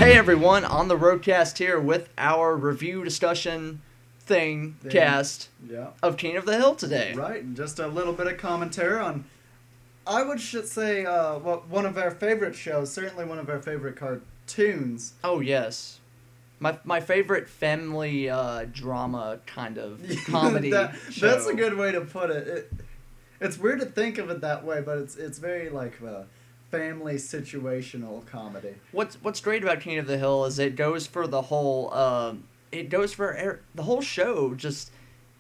Hey everyone, on the Roadcast here with our review discussion cast of King of the Hill today. Right, and just a little bit of commentary on, should say, one of our favorite shows, certainly one of our favorite cartoons. Oh yes. My favorite family drama kind of comedy show. That's a good way to put it. It's weird to think of it that way, but it's very like family situational comedy. What's great about King of the Hill is it goes for the whole the whole show. Just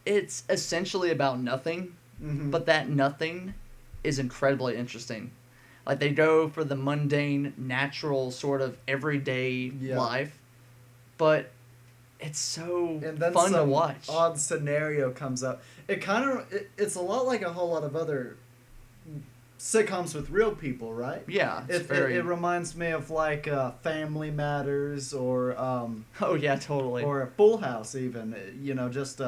it's essentially about nothing, but that nothing is incredibly interesting. Like they go for the mundane, natural sort of everyday life, but it's so fun to watch. Odd scenario comes up. It's a lot like a whole lot of other sitcoms with real people, right? Yeah, it reminds me of like Family Matters or oh yeah, totally, or a Full House even. Just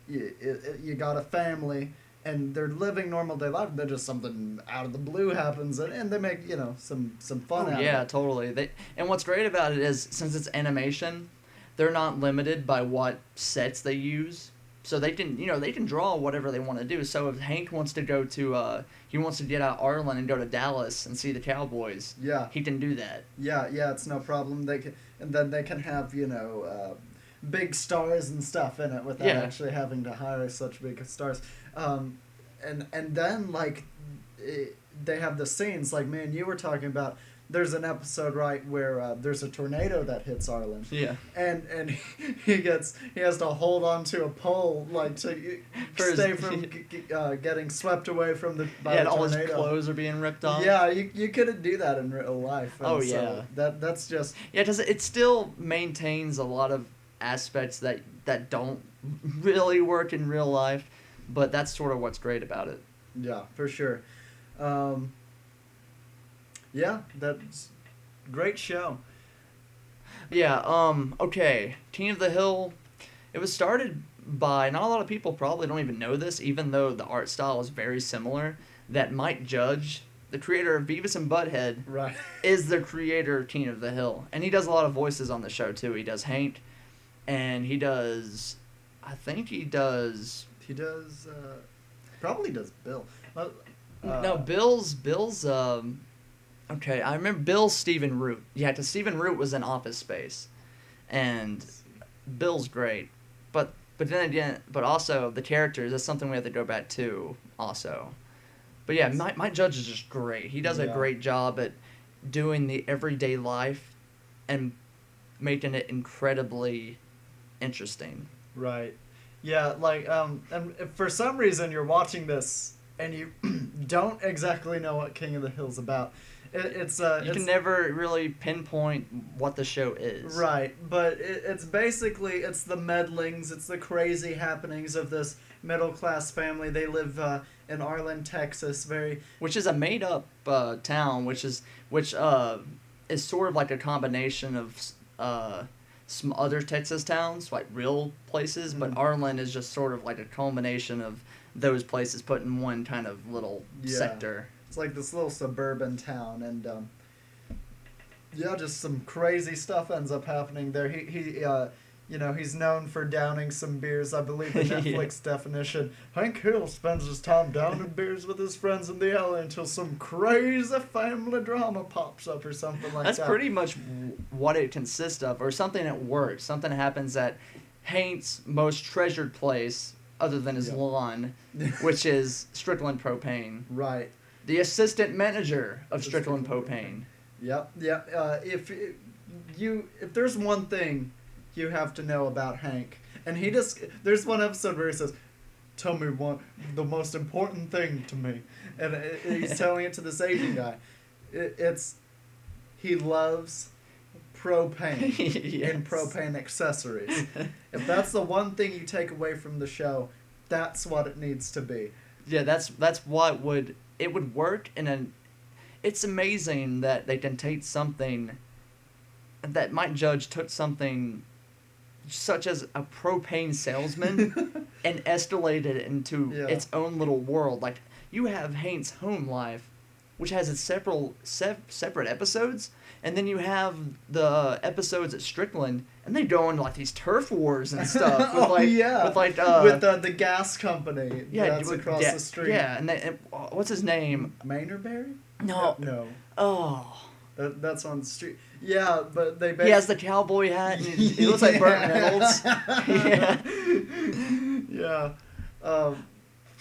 you got a family and they're living normal day life, and then just something out of the blue happens, and they make some fun out of it. Yeah, totally. And what's great about it is since it's animation, they're not limited by what sets they use. So they can draw whatever they want to do. So if Hank wants to go to he wants to get out of Arlen and go to Dallas and see the Cowboys. Yeah. He can do that. Yeah, it's no problem. They can have big stars and stuff in it without actually having to hire such big stars. And then they have the scenes like me and you were talking about. There's an episode where there's a tornado that hits Arlen. Yeah. And he has to hold on to a pole to stay from getting swept away by the tornado. All his clothes are being ripped off. Yeah, you couldn't do that in real life. And yeah. That's just because it still maintains a lot of aspects that don't really work in real life, but that's sort of what's great about it. Yeah, for sure. Yeah, that's great show. Yeah, okay. King of the Hill, it was started by, not a lot of people probably don't even know this, even though the art style is very similar, that Mike Judge, the creator of Beavis and Butthead, is the creator of King of the Hill. And he does a lot of voices on the show, too. He does Hank, and he does, probably does Bill. No, Bill's, okay, I remember Bill's Stephen Root. Yeah, because Stephen Root was in Office Space. And Bill's great. But then again, but also the characters, that's something we have to go back to also. But yeah, Mike Judge is just great. He does a great job at doing the everyday life and making it incredibly interesting. Right. Yeah, and if for some reason you're watching this and you don't exactly know what King of the Hill's about, you can never really pinpoint what the show is. Right, but it's basically the meddlings, it's the crazy happenings of this middle class family. They live in Arlen, Texas, which is a made up town, which is sort of like a combination of some other Texas towns, like real places, but Arlen is just sort of like a culmination of those places put in one kind of little sector. It's like this little suburban town, and just some crazy stuff ends up happening there. He's known for downing some beers. I believe the Netflix definition. Hank Hill spends his time downing beers with his friends in the alley until some crazy family drama pops up or something like that. That's pretty much what it consists of, or something at work. Something happens at Hank's most treasured place, other than his lawn, which is Strickland Propane. Right. The assistant manager of Strickland Propane. Yep. If there's one thing you have to know about Hank, and there's one episode where he says, "Tell me the most important thing to me," and he's telling it to this Asian guy. He loves propane and propane accessories. If that's the one thing you take away from the show, that's what it needs to be. Yeah, that's what it would work it's amazing that they can take something that Mike Judge took something such as a propane salesman and escalated it into its own little world. Like, you have Hank's home life, which has its separate episodes, and then you have the episodes at Strickland, and they go into like these turf wars and stuff with the gas company that's across the street. Yeah, and what's his name? Maynardberry? No. Oh. That's on the street. Yeah, but they he has the cowboy hat, and he looks like Burt Reynolds. Yeah.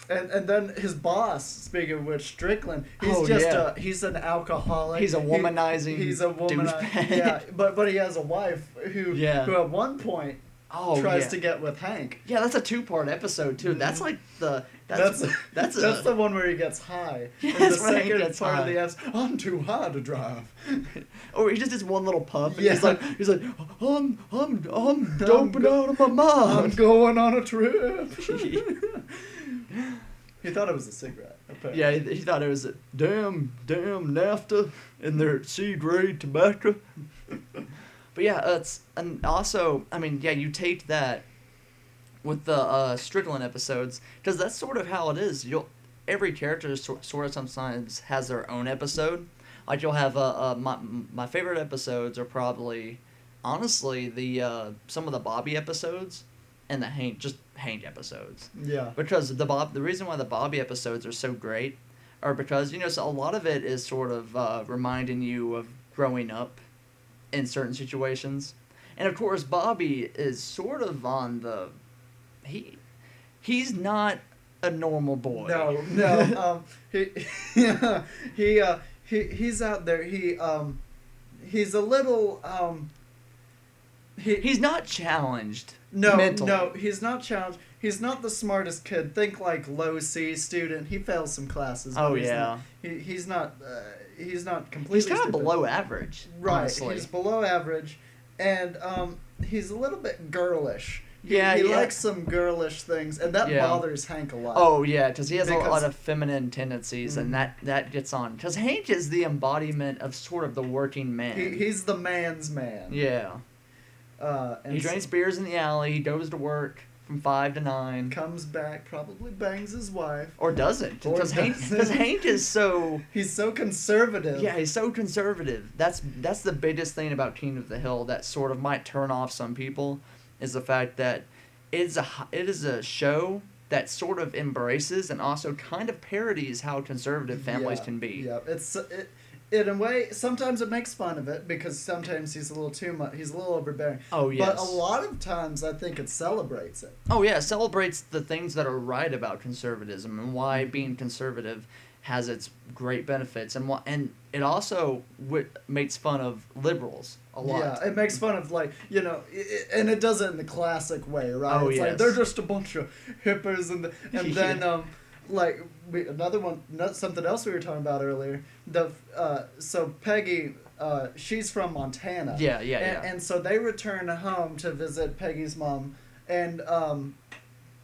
And then his boss, speaking of which, Strickland, he's an alcoholic. He's a womanizing douchebag. Yeah, but he has a wife who at one point tries to get with Hank. Yeah, that's a 2-part episode too. That's like that's the one where he gets high. Yeah, and the second part of the episode, I'm too high to drive. Or he just does one little puff, and he's like, I'm doping out of my mind. I'm going on a trip. He thought it was a cigarette. Apparently. Yeah, he thought it was a damn NAFTA and their seed-grade tobacco. But yeah, and also, I mean, yeah, you take that with the Strickland episodes, because that's sort of how it is. Every character sort of sometimes has their own episode. Like you'll have my favorite episodes are probably, honestly, the some of the Bobby episodes and the Hank episodes. Yeah. Because the reason why the Bobby episodes are so great are because, so a lot of it is sort of reminding you of growing up in certain situations. And of course Bobby is sort of on the he's not a normal boy. No. He's out there. He's a little he's not challenged. Mentally. No, he's not challenged. He's not the smartest kid. Think like low C student. He fails some classes. Oh yeah. He's not completely. He's kind stupid. of below average. Right. Honestly. He's below average, and he's a little bit girlish. He likes some girlish things, and that bothers Hank a lot. Oh yeah, because he has a lot of feminine tendencies, and that gets on. Because Hank is the embodiment of sort of the working man. He's the man's man. Yeah. He drinks beers in the alley. He goes to work from 5 to 9. Comes back, probably bangs his wife. Or doesn't. Because Hank is so... He's so conservative. Yeah, he's so conservative. That's the biggest thing about King of the Hill that sort of might turn off some people, is the fact that it is a show that sort of embraces and also kind of parodies how conservative families can be. Yeah, in a way, sometimes it makes fun of it because sometimes he's a little too much. He's a little overbearing. Oh yes. But a lot of times, I think it celebrates it. Oh yeah, it celebrates the things that are right about conservatism and why being conservative has its great benefits, and it also makes fun of liberals a lot. Yeah, it makes fun of and it does it in the classic way, right? Oh it's yes. like they're just a bunch of hippers, and then another one, something else we were talking about earlier. So Peggy, she's from Montana. Yeah. And so they return home to visit Peggy's mom, and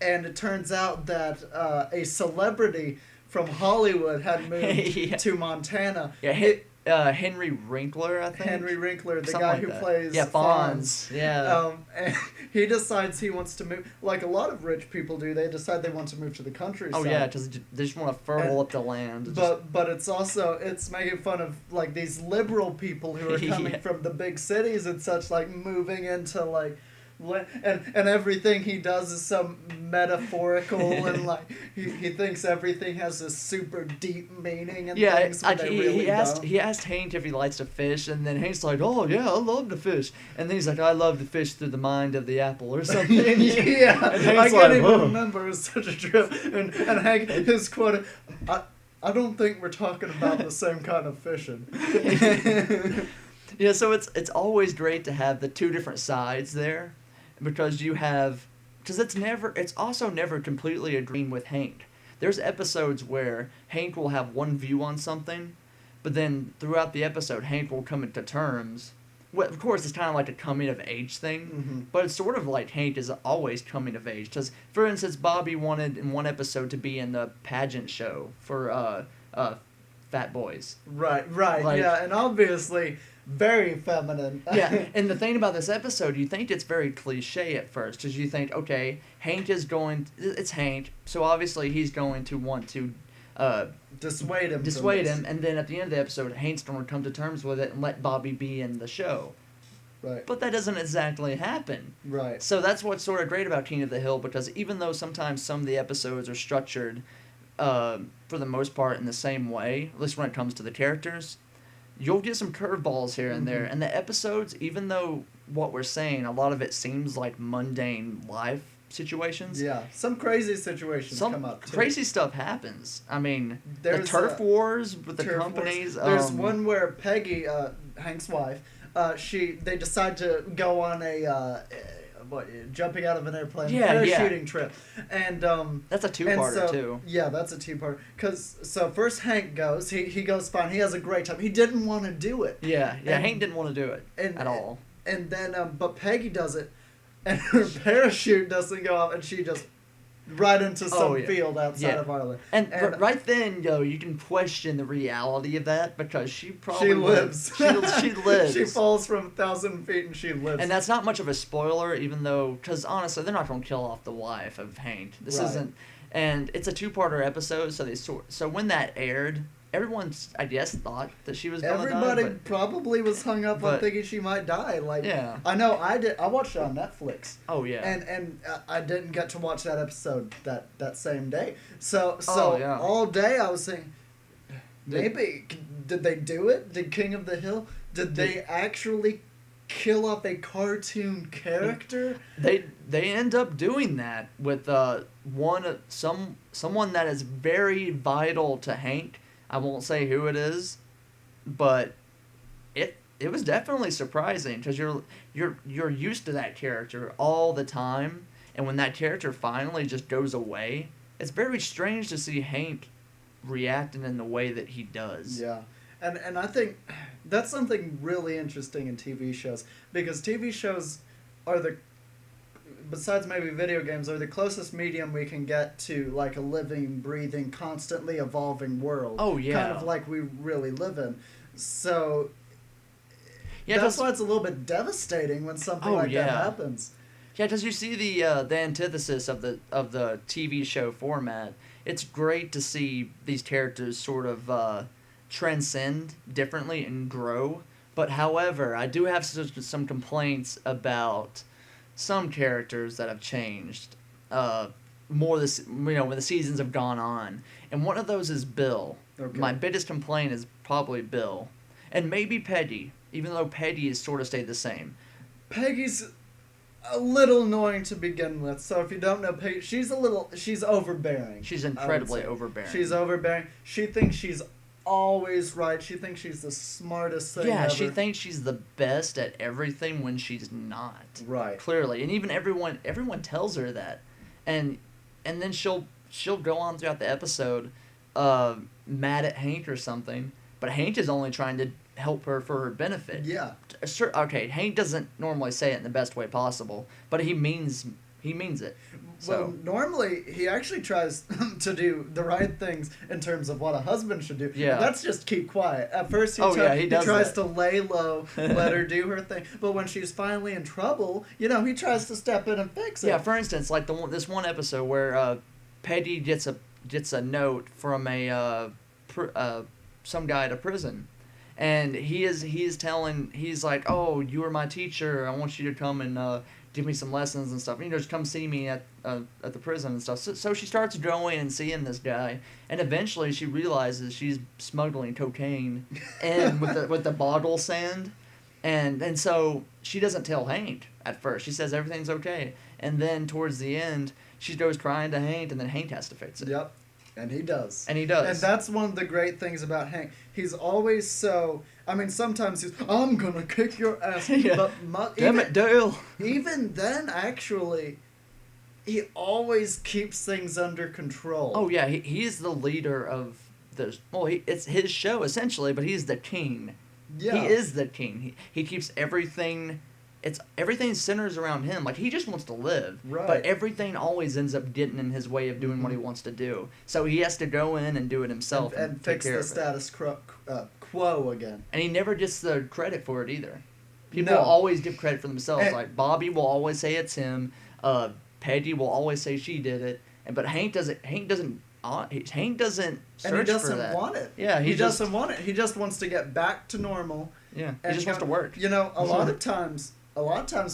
it turns out that a celebrity from Hollywood had moved to Montana. Yeah, Henry Winkler, I think. Henry Winkler, the Something guy like who that. plays Fonz. Yeah. And he decides he wants to move, like a lot of rich people do. They decide they want to move to the countryside. Oh yeah, because they just want to fertile up the land. But it's making fun of like these liberal people who are coming from the big cities and such, like moving into like. And everything he does is so metaphorical and like he thinks everything has this super deep meaning and things when they really don't. He asked Hank if he likes to fish, and then Hank's like, "Oh yeah, I love to fish," and then he's like, "I love to fish through the mind of the apple" or something. Yeah, I can't even remember. It was such a trip. And Hank, his quote, I don't think we're talking about the same kind of fishing. Yeah, so it's always great to have the two different sides there. Because it's also never completely agreeing with Hank. There's episodes where Hank will have one view on something, but then throughout the episode, Hank will come into terms. Well, of course, it's kind of like a coming of age thing, but it's sort of like Hank is always coming of age. Because, for instance, Bobby wanted in one episode to be in the pageant show for fat boys. Right, yeah, and obviously very feminine. Yeah, and the thing about this episode, you think it's very cliche at first, because you think, okay, it's Hank, so obviously he's going to want to dissuade him. And then at the end of the episode, Hank's going to come to terms with it and let Bobby be in the show. Right. But that doesn't exactly happen. Right. So that's what's sort of great about King of the Hill, because even though sometimes some of the episodes are structured for the most part in the same way, at least when it comes to the characters, you'll get some curveballs here and there. And the episodes, even though what we're saying, a lot of it seems like mundane life situations. Yeah, some crazy situations come up too. Crazy stuff happens. I mean, the There's turf wars with the companies. There's one where Peggy, Hank's wife, they decide to go on a jumping out of an airplane parachuting trip, and that's a two-parter too. Yeah, that's a two-parter. So first Hank goes, he goes fine, he has a great time. He didn't want to do it. Hank didn't want to do it at all. And then but Peggy does it, and her parachute doesn't go off, and she just right into some field outside of Ireland. And right then, you can question the reality of that, because she probably lives. She lives. She falls from 1,000 feet and she lives. And that's not much of a spoiler, even though, because honestly, they're not going to kill off the wife of Hank. This isn't, and it's a two-parter episode, so when that aired, everyone, I guess, thought that she was going to die. Everybody probably was hung up on thinking she might die. I know I did. I watched it on Netflix. Oh yeah. And I didn't get to watch that episode that same day. So yeah. all day I was saying, maybe did they do it? Did King of the Hill? Did they actually kill off a cartoon character? They end up doing that with someone that is very vital to Hank. I won't say who it is, but it was definitely surprising, because you're used to that character all the time, and when that character finally just goes away, it's very strange to see Hank reacting in the way that he does. Yeah. And I think that's something really interesting in TV shows, because TV shows are besides maybe video games, are the closest medium we can get to like a living, breathing, constantly evolving world. Oh, yeah. Kind of like we really live in. So that's why it's a little bit devastating when something that happens. Yeah, because you see the antithesis of the TV show format. It's great to see these characters sort of transcend differently and grow. But however, I do have some complaints about some characters that have changed more when the seasons have gone on, and one of those is Bill. Okay. My biggest complaint is probably Bill, and maybe Peggy, even though Peggy has sort of stayed the same. Peggy's a little annoying to begin with. So if you don't know Peggy, she's overbearing. She's incredibly overbearing. She's overbearing. She thinks she's always right. She thinks she's the smartest thing ever. She thinks she's the best at everything when she's not. Right. Clearly. And even everyone tells her that. And then she'll go on throughout the episode mad at Hank or something, but Hank is only trying to help her for her benefit. Yeah. Sure, okay, Hank doesn't normally say it in the best way possible, but he means it. So. Well, normally he actually tries to do the right things in terms of what a husband should do. Yeah. That's just keep quiet. At first he tries to lay low, let her do her thing. But when she's finally in trouble, he tries to step in and fix it. Yeah, for instance, like this one episode where Peggy gets a note from some guy at a prison. And he's like, oh, you were my teacher. I want you to come and give me some lessons and stuff. Just come see me at the prison and stuff. So she starts going and seeing this guy, and eventually she realizes she's smuggling cocaine in with the bottle sand, and so she doesn't tell Hank at first. She says everything's okay, and then towards the end she goes crying to Hank, and then Hank has to fix it. Yep. And he does. And that's one of the great things about Hank. He's always so... I mean, sometimes he's, I'm going to kick your ass. Yeah. But damn it, Dale. Even then, actually, he always keeps things under control. Oh, yeah. He's the leader of the... Well, it's his show, essentially, but he's the king. Yeah. He is the king. He keeps everything... Everything centers around him. Like, he just wants to live. Right. But everything always ends up getting in his way of doing what he wants to do. So he has to go in and do it himself and fix the status quo again. And he never gets the credit for it either. People always give credit for themselves. Like, Bobby will always say it's him. Peggy will always say she did it. But Hank doesn't Hank doesn't search and he for doesn't that. want it. Yeah, he doesn't want it. He just wants to get back to normal. Yeah, he just wants to work. You know, a lot of times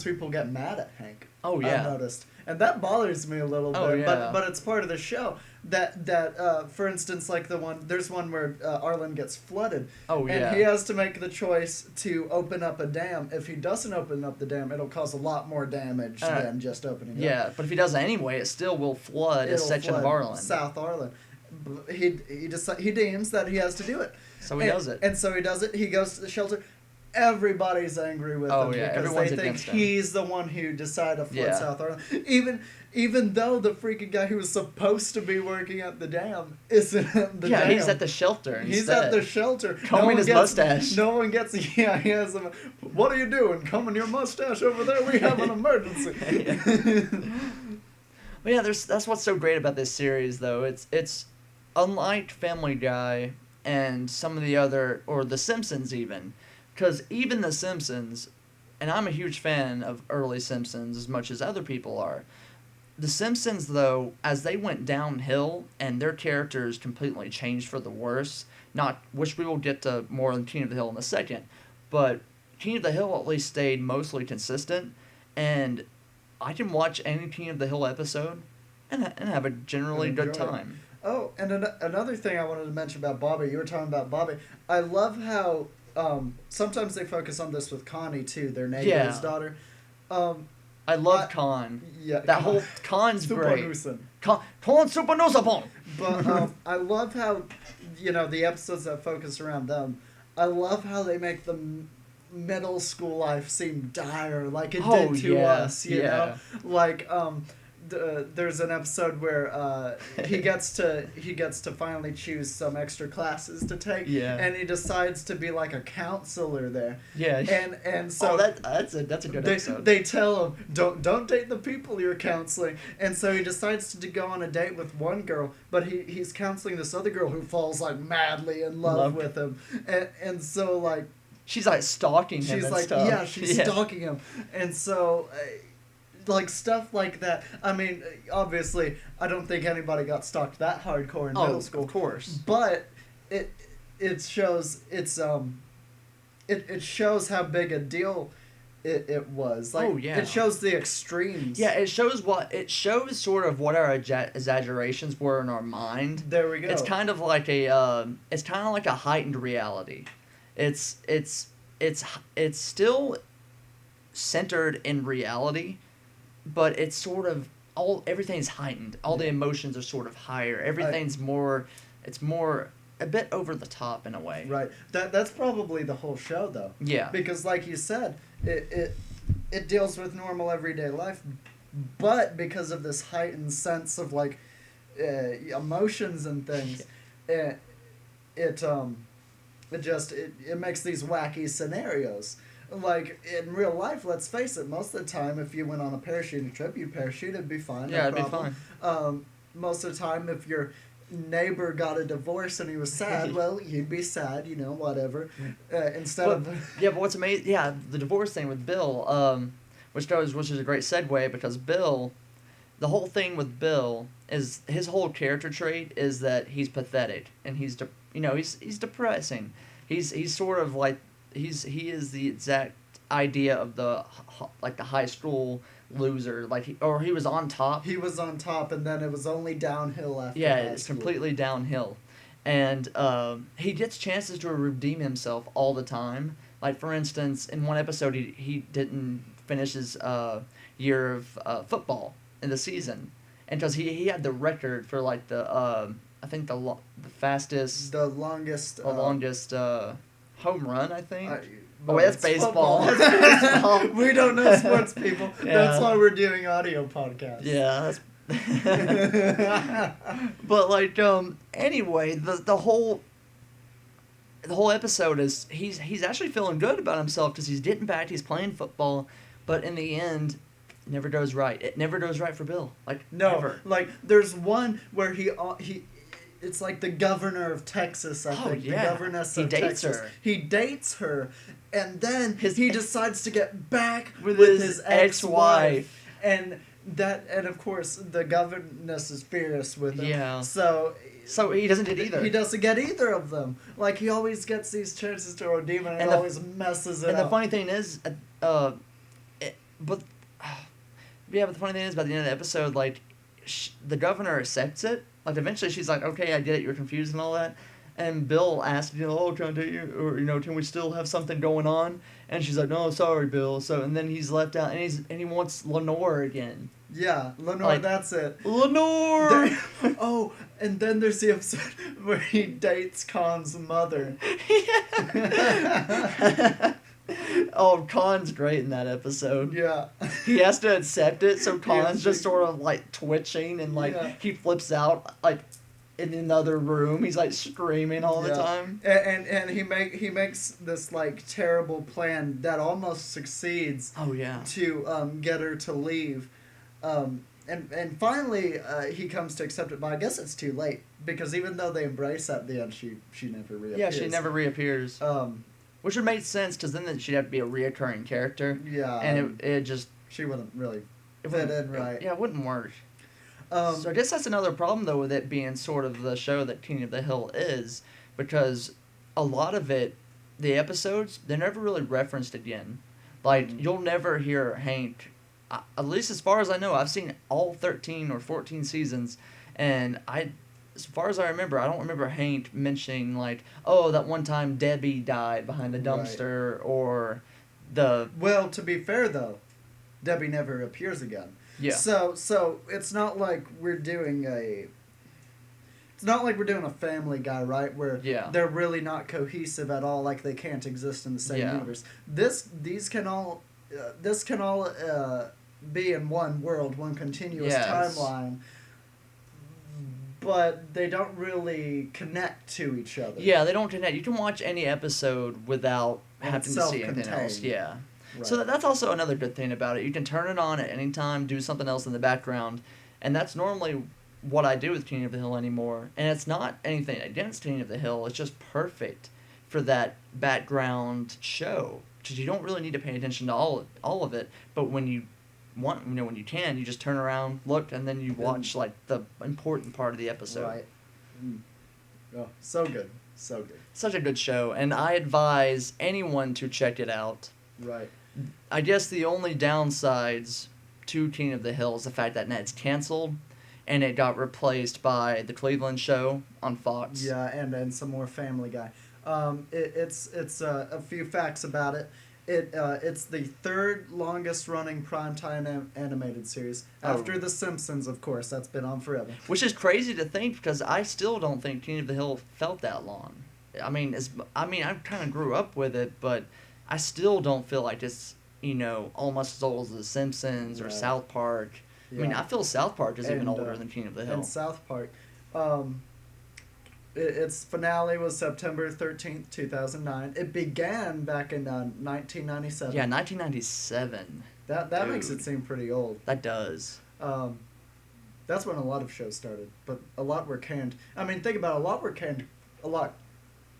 people get mad at Hank. Oh yeah, I've noticed, and that bothers me a little bit. Yeah. But it's part of the show. For instance, like there's one where Arlen gets flooded. Oh yeah. And he has to make the choice to open up a dam. If he doesn't open up the dam, it'll cause a lot more damage than just opening it up. Yeah, but if he does it anyway, it still will flood a section of Arlen. South Arlen. He deems that he has to do it. So he does it. And so he does it. He goes to the shelter. Everybody's angry with him because everyone's they think against him. he's the one who decided to flood Yeah. South Arlen. Even though the freaking guy who was supposed to be working at the dam isn't at the dam. Yeah, he's at the shelter instead. He's at the shelter. Combing his mustache. No one gets... Yeah, he has a... What are you doing? Combing your mustache over there? We have an emergency. Well, yeah, that's what's so great about this series, though. It's unlike Family Guy and some of the other... Or The Simpsons, even. Because even The Simpsons... And I'm a huge fan of early Simpsons as much as other people are. The Simpsons, though, as they went downhill and their characters completely changed for the worse, which we will get to more on King of the Hill in a second, but King of the Hill at least stayed mostly consistent, and I can watch any King of the Hill episode and have a generally good time. Oh, and another thing I wanted to mention about Bobby, you were talking about Bobby. I love how sometimes they focus on this with Connie, too, their neighbor's daughter. I love Con. Yeah, that whole Con's great. Con super nusapon. But I love how, the episodes that focus around them. I love how they make the middle school life seem dire, like it did to us. You know, like there's an episode where he gets to finally choose some extra classes to take, and he decides to be like a counselor there. Yeah, and so that's a good episode. They tell him don't date the people you're counseling, and so he decides to go on a date with one girl, but he's counseling this other girl who falls like madly in love with him, and so like she's like stalking him. She's like stuff. She's stalking him, and so. Like stuff like that. I mean, obviously, I don't think anybody got stalked that hardcore in middle school. Of course. But it shows it shows how big a deal it was. Like, it shows the extremes. Yeah, it shows sort of what our exaggerations were in our mind. There we go. It's kind of like a heightened reality. It's still centered in reality. But it's sort of everything's heightened. All the emotions are sort of higher. Everything's more. It's more a bit over the top in a way. Right. That's probably the whole show, though. Yeah. Because, like you said, it deals with normal everyday life, but because of this heightened sense of like emotions and things, it makes these wacky scenarios. Like, in real life, let's face it, most of the time, if you went on a parachuting trip, you'd parachute, it'd be fine. Yeah, it'd be fine. Most of the time, if your neighbor got a divorce and he was sad, well, you'd be sad, whatever. But what's amazing, the divorce thing with Bill, which is a great segue, because Bill, the whole thing with Bill is, his whole character trait is that he's pathetic, and he's depressing. He's sort of like, he is the exact idea of the high school loser. He was on top. He was on top, and then it was only downhill after. Yeah, it's completely downhill, and he gets chances to redeem himself all the time. Like, for instance, in one episode, he didn't finish his year of football in the season, and because he had the record for like the longest home run, I think. That's baseball. That's baseball. We don't know sports people. Yeah. That's why we're doing audio podcasts. Yeah. But anyway, the whole episode is he's actually feeling good about himself because he's getting back. He's playing football, but in the end, it never goes right. It never goes right for Bill. Never. There's one where he. It's like the governor of Texas, I think. Yeah. The governess of Texas. He dates her, and then he decides to get back with his ex-wife. And That, and of course the governess is furious with him. Yeah. So he doesn't get either. He doesn't get either of them. Like, he always gets these chances to redeem it, and it always messes it up. And the funny thing is, but the funny thing is, by the end of the episode, like, the governor accepts it. Like, eventually she's like, okay, I get it, you're confused and all that. And Bill asks, oh, can I date you? Or, can we still have something going on? And she's like, no, sorry, Bill. So, and then he's left out, and he wants Lenore again. Yeah, Lenore, like, that's it. Lenore! Oh, and then there's the episode where he dates Khan's mother. Yeah. Oh, Khan's great in that episode. Yeah. He has to accept it, so Khan's just sort of, like, twitching, and, like, he flips out, like, in another room. He's, like, screaming all the time. And he makes this, like, terrible plan that almost succeeds. Oh, yeah. To get her to leave. And finally, he comes to accept it, but I guess it's too late, because even though they embrace at the end, she never reappears. Yeah, she never reappears. Which would make sense, because then she'd have to be a reoccurring character. Yeah. And it just... She wouldn't really fit in right. Yeah, it wouldn't work. So I guess that's another problem, though, with it being sort of the show that King of the Hill is, because a lot of it, the episodes, they're never really referenced again. Like, you'll never hear Hank... at least as far as I know, I've seen all 13 or 14 seasons, and as far as I remember, I don't remember Hank mentioning, like, oh, that one time Debbie died behind the dumpster, or the... Well, to be fair, though, Debbie never appears again. Yeah. So it's not like we're doing a... It's not like we're doing a Family Guy, right? Where they're really not cohesive at all, like they can't exist in the same universe. This can all be in one world, one continuous timeline, but they don't really connect to each other. Yeah, they don't connect. You can watch any episode without having to see anything else. Yeah. Right. So that's also another good thing about it. You can turn it on at any time, do something else in the background, and that's normally what I do with King of the Hill anymore. And it's not anything against King of the Hill. It's just perfect for that background show, because you don't really need to pay attention to all of it. But when you want, when you can, you just turn around, look, and then you watch like the important part of the episode. Right. Oh, so good. So good. Such a good show, and I advise anyone to check it out. Right. I guess the only downsides to King of the Hill is the fact that it's canceled, and it got replaced by the Cleveland show on Fox. Yeah, and some more Family Guy. It's a few facts about it. It's the third longest running primetime animated series after The Simpsons, of course. That's been on forever. Which is crazy to think, because I still don't think King of the Hill felt that long. I mean, I kind of grew up with it, but I still don't feel like it's almost as old as The Simpsons or South Park. Yeah. I mean, I feel South Park is even older than King of the Hill. And South Park. Its finale was September 13th, 2009. It began back in 1997. Yeah, 1997. That makes it seem pretty old. That does. That's when a lot of shows started, but a lot were canned. I mean, think about it, a lot were canned a lot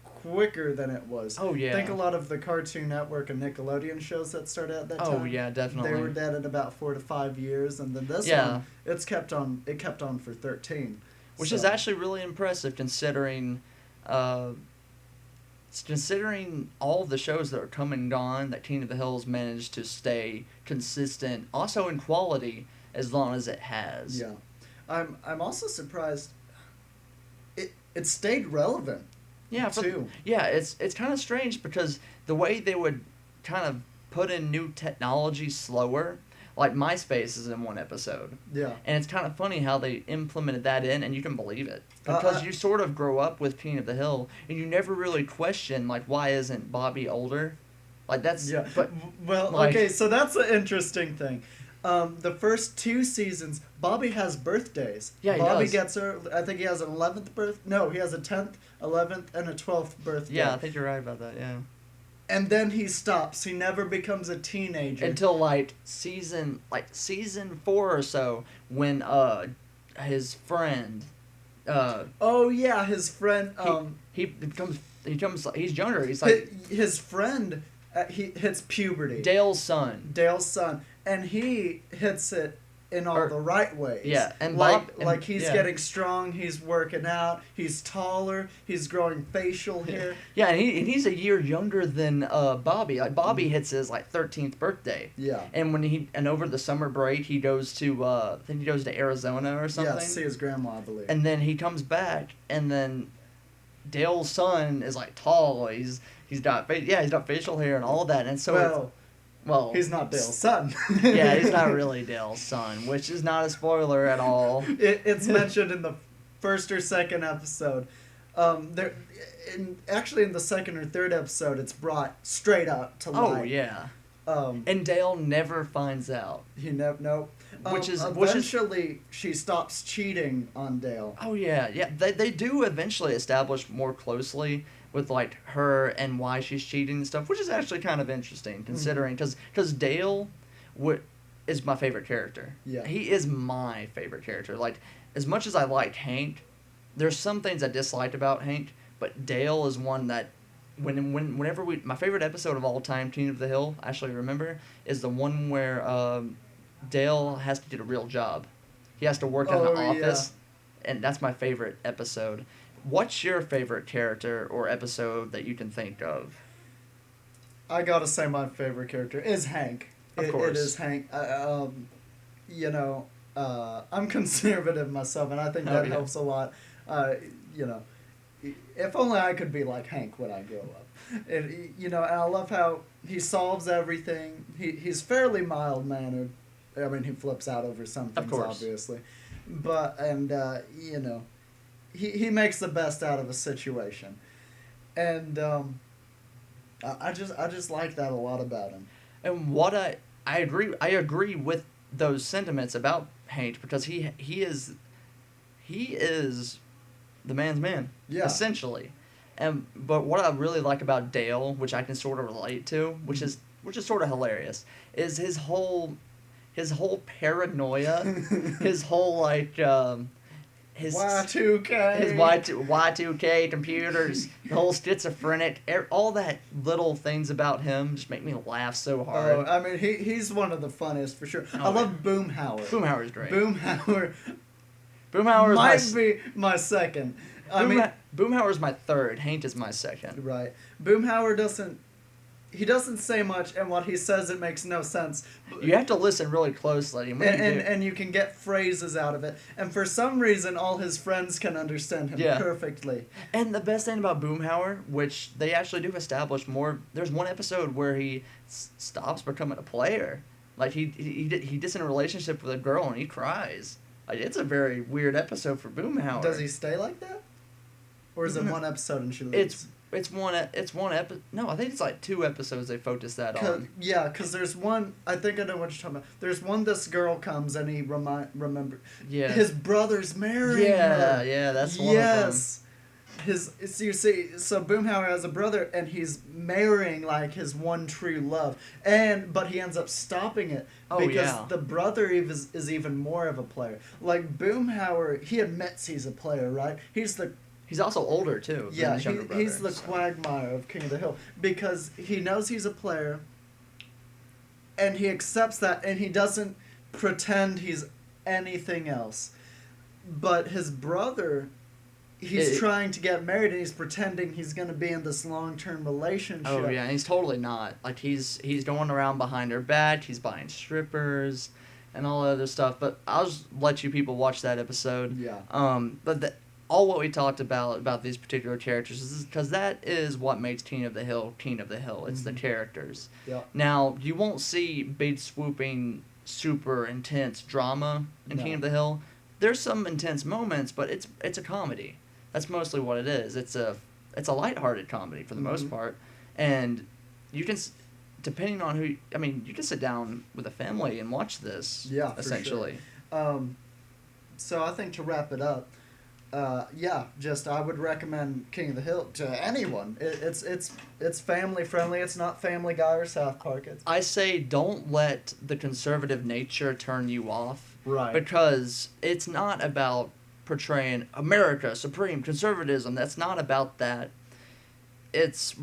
quicker than it was. Oh, yeah. Think a lot of the Cartoon Network and Nickelodeon shows that started at that time. Oh, yeah, definitely. They were dead in about 4 to 5 years, and then this one, it kept on for 13. Which is actually really impressive, considering all the shows that are come and gone, that King of the Hill's managed to stay consistent, also in quality, as long as it has. Yeah. I'm also surprised it stayed relevant. Yeah, too. Yeah, it's kind of strange, because the way they would kind of put in new technology slower, like MySpace is in one episode. Yeah. And it's kind of funny how they implemented that in, and you can believe it. Because you sort of grow up with King of the Hill, and you never really question, like, why isn't Bobby older? Like, that's... Yeah. But, well, okay, so that's an interesting thing. The first 2 seasons, Bobby has birthdays. Yeah, Bobby does. Gets her... I think he has an 11th birth... No, he has a 10th, 11th, and a 12th birthday. Yeah, I think you're right about that, yeah. And then he stops. He never becomes a teenager. Until, season 4 or so, when, his friend, oh, yeah, his friend, he's younger. He's like... His friend, he hits puberty. Dale's son. And he hits it in all the right ways. Yeah, and like he's getting strong, he's working out, he's taller, he's growing facial hair. Yeah, and he's a year younger than Bobby. Like Bobby hits his like 13th birthday. Yeah. And over the summer break he goes to I think he goes to Arizona or something. Yeah, see his grandma, I believe. And then he comes back, and then Dale's son is like tall. He's got facial hair and all that, and so well, he's not Dale's son. Yeah, he's not really Dale's son, which is not a spoiler at all. It's mentioned in the first or second episode. Actually, in the second or third episode, it's brought straight up to light. Oh yeah. And Dale never finds out. Nope. Which is eventually she stops cheating on Dale. Oh yeah. They do eventually establish more closely with like her and why she's cheating and stuff, which is actually kind of interesting considering because Dale is my favorite character. Yeah. He is my favorite character. Like as much as I like Hank, there's some things I disliked about Hank, but Dale is one that whenever my favorite episode of all time, King of the Hill, I actually remember, is the one where Dale has to get a real job. He has to work in the office, and that's my favorite episode. What's your favorite character or episode that you can think of? I gotta say my favorite character is Hank. Of course. It is Hank. I'm conservative myself, and I think that helps a lot. If only I could be like Hank when I grow up. And I love how he solves everything. He's fairly mild-mannered. I mean, he flips out over some things, obviously. But, he makes the best out of a situation. And I just like that a lot about him. And what I agree with those sentiments about Hank because he is the man's man, essentially. But what I really like about Dale, which I can sort of relate to, which is sort of hilarious, is his whole paranoia, his whole like his Y2K, his Y2K computers, the whole schizophrenic, all that little things about him just make me laugh so hard. Oh, I mean he's one of the funniest for sure. I love Boomhauer. Boomhauer's great. Boomhauer might be my second. Boomhauer's my third. Hank is my second. Right. Boomhauer doesn't say much, and what he says, it makes no sense. You have to listen really closely. And you can get phrases out of it. And for some reason, all his friends can understand him perfectly. And the best thing about Boomhauer, which they actually do establish more, there's one episode where he stops becoming a player. Like, he gets in a relationship with a girl, and he cries. Like, it's a very weird episode for Boomhauer. Does he stay like that? Or is it one episode and she leaves? It's one episode. No, I think it's like 2 episodes they focus that on. Yeah, because there's one. I think I know what you're talking about. There's one. This girl comes and he remember. Yeah. His brother's marrying her. Yeah, that's one of them. So you see, so Boomhauer has a brother and he's marrying like his one true love, but he ends up stopping it because the brother is even more of a player. Like Boomhauer, he admits he's a player, right? He's also older, too. Yeah, he's the quagmire of King of the Hill because he knows he's a player and he accepts that and he doesn't pretend he's anything else. But his brother, he's trying to get married and he's pretending he's going to be in this long-term relationship. Oh, yeah, and he's totally not. Like, he's going around behind her back, he's buying strippers and all that other stuff. But I'll just let you people watch that episode. Yeah. All what we talked about these particular characters is because that is what makes King of the Hill King of the Hill. It's the characters. Yeah. Now, you won't see big swooping, super intense drama in King of the Hill. There's some intense moments, but it's a comedy. That's mostly what it is. It's a lighthearted comedy for the most part, and you can, depending on who. I mean, you can sit down with a family and watch this. Yeah, essentially. For sure. So I think to wrap it up. I would recommend King of the Hill to anyone. It's family friendly. It's not Family Guy or South Park. I say don't let the conservative nature turn you off. Right. Because it's not about portraying America, supreme conservatism. That's not about that. It's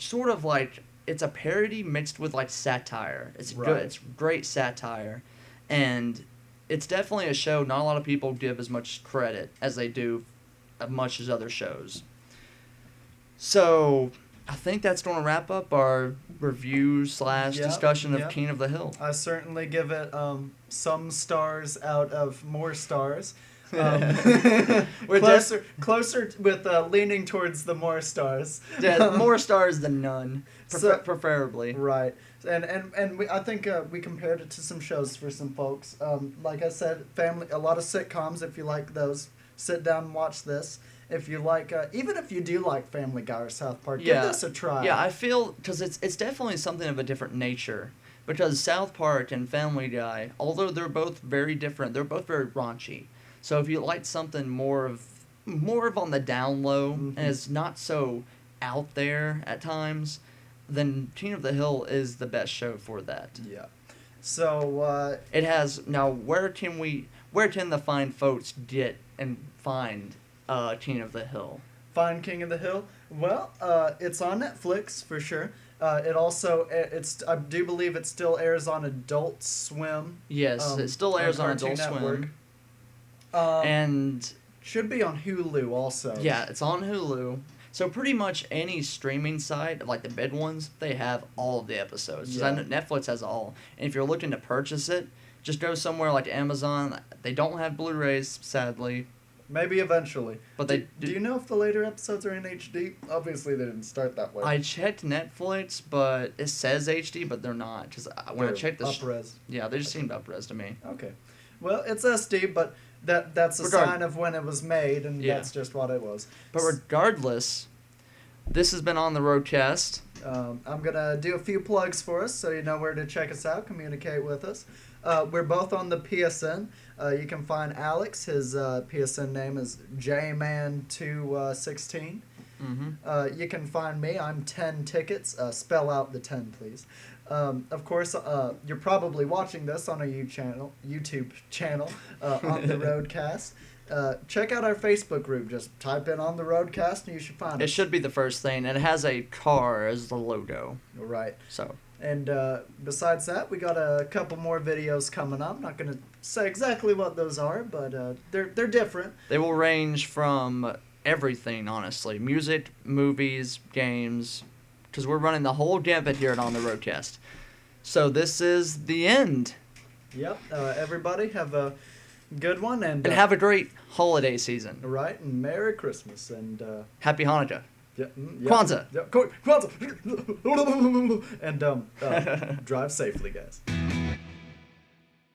sort of like, it's a parody mixed with like satire. It's good. It's great satire. And it's definitely a show not a lot of people give as much credit as they do much as other shows. So I think that's going to wrap up our review / discussion of King of the Hill. I certainly give it some stars out of more stars. We're closer with leaning towards the more stars. Yeah, more stars than none, preferably. Right, and I think we compared it to some shows for some folks. Like I said, a lot of sitcoms. If you like those, sit down and watch this. If you like, even if you do like Family Guy or South Park, give this a try. Yeah, I feel, because it's definitely something of a different nature. Because South Park and Family Guy, although they're both very different, they're both very raunchy. So if you like something more of on the down low, and is not so out there at times, then King of the Hill is the best show for that. Yeah. So it has now. Where can the fine folks get and find King of the Hill? Find King of the Hill? Well, it's on Netflix for sure. It also I do believe it still airs on Adult Swim. Yes, it still airs on Adult Swim. And should be on Hulu also. Yeah, it's on Hulu. So pretty much any streaming site, like the big ones, they have all of the episodes. Yeah. Netflix has all. And if you're looking to purchase it, just go somewhere like Amazon. They don't have Blu-rays, sadly. Maybe eventually. But do you know if the later episodes are in HD? Obviously, they didn't start that way. I checked Netflix, but it says HD, but they're not. Because when I checked the up-res. Yeah, they just seemed up-res to me. Okay. Well, it's SD, but that's a sign of when it was made, and that's just what it was. But regardless, this has been On The Roadcast. I'm going to do a few plugs for us so you know where to check us out, communicate with us. We're both on the PSN. You can find Alex. His PSN name is jman216. You can find me. I'm 10 Tickets. Spell out the 10, please. Of course, you're probably watching this on a YouTube channel on the Roadcast. Check out our Facebook group. Just type in On The Roadcast and you should find it. It should be the first thing, and it has a car as the logo. Right. So. And besides that, we got a couple more videos coming up. I'm not going to say exactly what those are, but they're different. They will range from everything, honestly. Music, movies, games, because we're running the whole gambit here at On The Roadcast. So this is the end. Yep. Everybody have a good one. And have a great holiday season. Right. And Merry Christmas. And Happy Hanukkah. Yeah, Kwanzaa. Yeah, Kwanzaa. And drive safely, guys.